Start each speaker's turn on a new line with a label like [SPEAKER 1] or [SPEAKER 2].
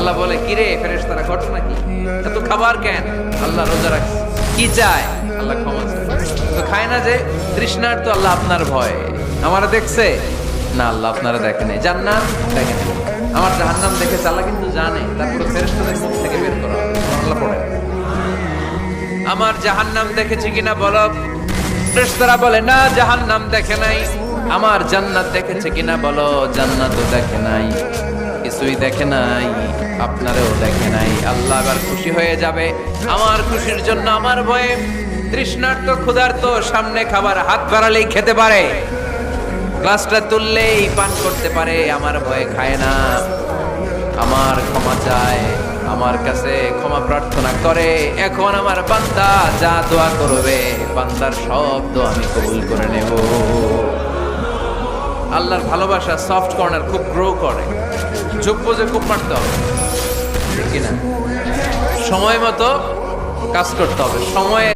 [SPEAKER 1] আল্লাহ বলে, কিরে ফেরেশতারা, ঘটনা কি? এত খাবার কেন? আল্লাহ রোজা রাখছে। কি চায়? আল্লাহ ক্ষমা চায়। তো খায় না যে তৃষ্ণার, তো আল্লাহ আপনার ভয়। আমারা দেখছে না, আল্লাহ আপনারা দেখেন। জান্নাত দেখেন, আমার জাহান্নাম দেখেছে আল্লাহ কিন্তু জানে। তারপরে ফেরেশতাদের মুখ থেকে বের করা হবে। আল্লাহ পড়ে, আমার জাহান্নাম দেখেছি কিনা বলো। ফেরেশতারা বলে, না জাহান্নাম দেখে নাই। আমার জান্নাত দেখেছে কিনা বলো। জান্নাতও দেখে নাই, কিছুই দেখে নাই, আপনারেও দেখে নাই। আল্লাহ আবার খুশি হয়ে যাবে। আমার খুশির জন্য আমার ভয়ে তৃষ্ণার্ত ক্ষুধার্ত সামনে খাবার হাত বাড়ালেই খেতে পারে, গ্লাসটা তুললেই পান করতে পারে, আমার ভয়ে খায় না। আমার ক্ষমা চায়, আমার কাছে ক্ষমা প্রার্থনা করে। এখন আমার বান্দা যা দোয়া করবে, বান্দার সব দোয়া আমি কবুল করে নেব। আল্লাহর ভালোবাসা সফট কর্নার খুব গ্রো করে। যোগ্য যে খুব মারতে হবে, ঠিক কিনা? সময় মতো কাজ করতে হবে। সময়ে